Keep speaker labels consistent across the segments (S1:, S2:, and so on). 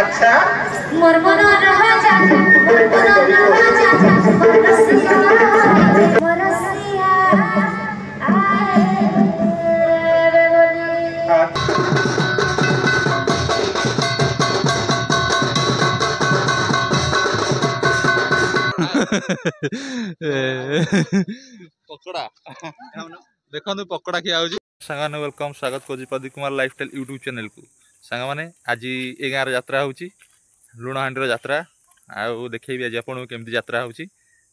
S1: अच्छा
S2: मोर मन राजा मोर मन राजा बरसिया बरसिया आए रे
S3: पकोड़ा देखो पकोड़ा किया हो सांगने वेलकम स्वागत कर Pradeep Kumar lifestyle YouTube channel को सांग मैंने आज ये गाँव यात्रा हो लुणहांडी यात्रा आउ देखी आज आपको केमती यात्रा हो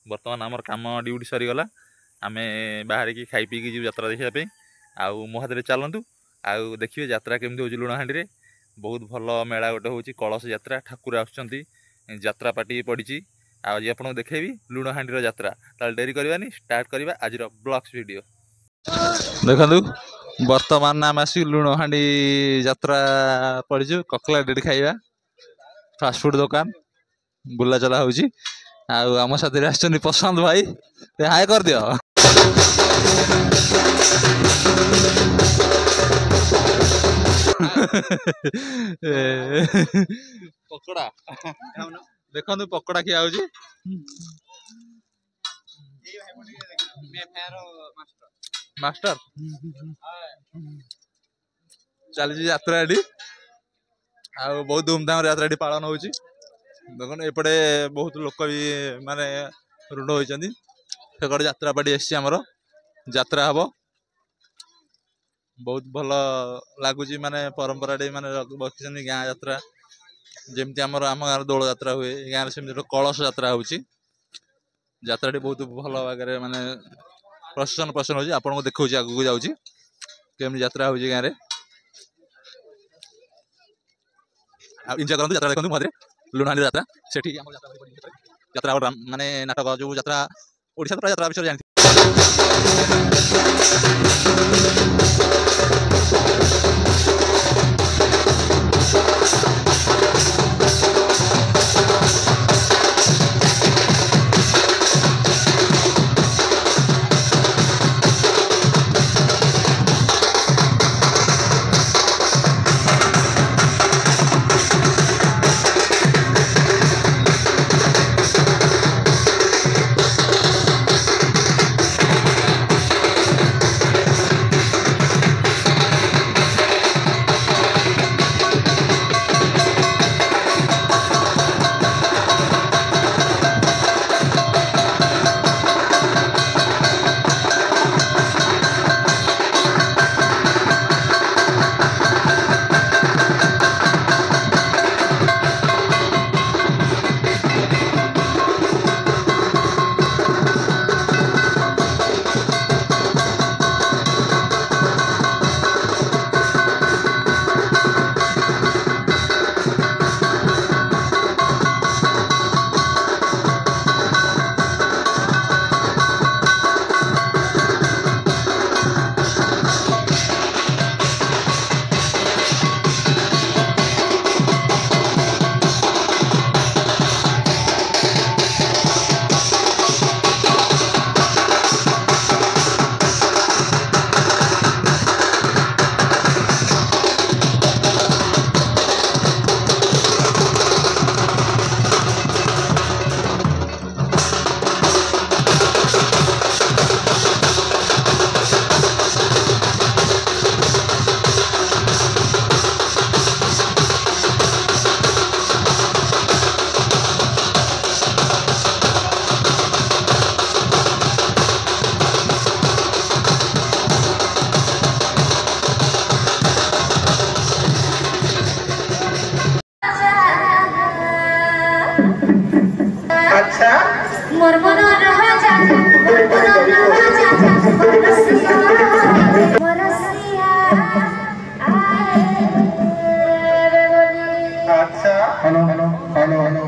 S3: बर्तमान आमर कम ड्यूटी सरीगला आम बाहर की खाई पीकी जी यात्रा देखापी आउ मो हाथ चलतु आउ देखिए यात्रा केमती हो लुणहांडी रे बहुत भल मेला गोटे हूँ कलश यात्रा ठाकुर आसुँच यात्रा पार्टी पड़ी आज आपको देखेबी लुणहांडी यात्रा ताल डेरी करवानी स्टार्ट करवा आज ब्लॉग्स वीडियो देखु बर्तमान आम आस लुणहांडी यात्रा पड़ीचु ककला डेरी खाइबा फास्टफुड दुकान बुला चला होची आम साथी आसछन प्रशांत भाई हाय कर दियो पकोड़ा देखो पकोड़ा किया हो मास्टर चली यात्रा ये बहुत धूमधाम यात्रा पालन हो देखो एपटे बहुत लोक भी माने ऋण होती से यात्रा पार्टी आमर यात्रा हम बहुत भल लगुच माने परंपरा माने रखी गाँ यात्रा जमती आम गाँव दौड़ यात्रा हुए गाँव से कलश यात्रा होची यात्रा बहुत भल भाग माने प्रशासन हो आपको देखा आगू जाऊँगी केमी यात्रा हो गाँव में एंजॉय करूँ यात्रा देखो मधे लुणहांडी यात्रा से यात्रा माने नाटक जो यात्रा ओडिशा तो यात्रा विषय जानते
S1: अच्छा
S2: मोर मन राजा मोर मन राजा बरसिया बरसिया आए रे
S1: अच्छा हेलो हेलो हेलो हेलो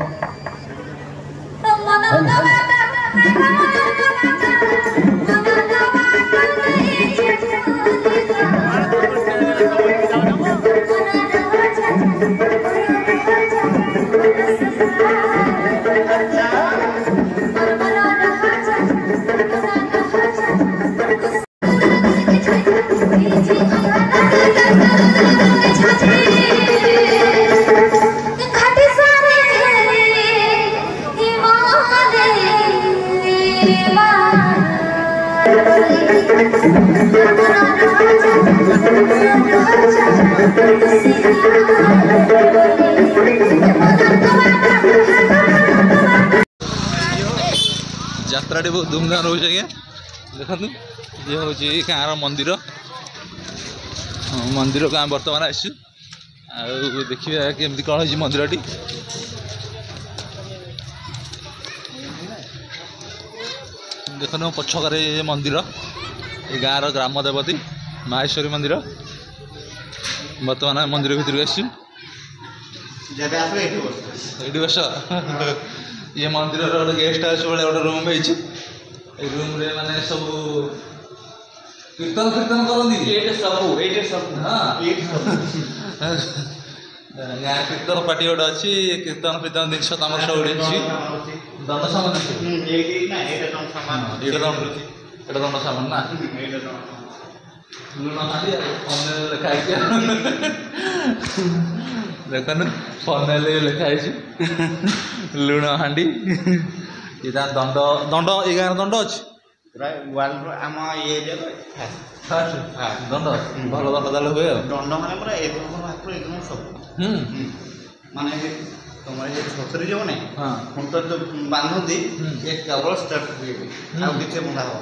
S2: घाटे
S3: ଯାତ୍ରାଟି ବହୁତ ଧୁମଧାମ ରହୁଛି ଆଜ୍ଞା। ଦେଖନ୍ତୁ ଇଏ ହେଉଛି ଗାଁର ମନ୍ଦିର। ମନ୍ଦିରକୁ ଆମେ ବର୍ତ୍ତମାନ ଆସିଛୁ। ଆଉ ଦେଖିବା କେମିତି କ'ଣ ହେଇଛି ମନ୍ଦିରଟି। ଦେଖନ୍ତୁ ପଛକରେ ମନ୍ଦିର, ଏ ଗାଁର ଗ୍ରାମ ଦେବତୀ ମାହେଶ୍ୱରୀ ମନ୍ଦିର। ବର୍ତ୍ତମାନ ମନ୍ଦିର ଭିତରକୁ ଆସିଛୁ। ଏଇଠି ବସ। ଇଏ ମନ୍ଦିରର ଗୋଟେ ଗେଷ୍ଟ ହାଉସ୍ ଭଳିଆ ଗୋଟେ ରୁମ୍ ହେଇଛି। ଏଇ ରୁମ୍ରେ ମାନେ ସବୁ କୀର୍ତ୍ତନ କରନ୍ତି। ଗାଁ କୀର୍ତ୍ତନ ପାର୍ଟି ଗୋଟେ ଅଛି। କୀର୍ତ୍ତନ ଜିନିଷ ତମର ସବୁ ଅଛି। ଦଣ୍ଡ ସାମାନ ଏଇଟା ଦଣ୍ଡ ସାମାନ ନା ଲୁଣ ହାଣ୍ଡି ଲେଖା ହେଇଛି। ଦେଖନ୍ତୁ ଫନେଲ ଲେଖା ହେଇଛି ଲୁଣ ହାଣ୍ଡି। ଏ ଦଣ୍ଡ ଏ ଗାଁର ଦଣ୍ଡ ଅଛି।
S4: ଆମ ଏରିଆରେ
S3: ଦଣ୍ଡ ଭଲ ଦଣ୍ଡ ତାହେଲେ ହୁଏ ଆଉ।
S4: ଦଣ୍ଡ ମାନେ ପୁରା ସବୁ ମାନେ ତମର ଏ ଛତରୀ ଯିବ ନାଇଁ ଖୁଣ୍ଟ ବାନ୍ଧନ୍ତି କେବଳ ଷ୍ଟାର୍ଟ ଆଉ କିଛି ବନ୍ଧା ହବ।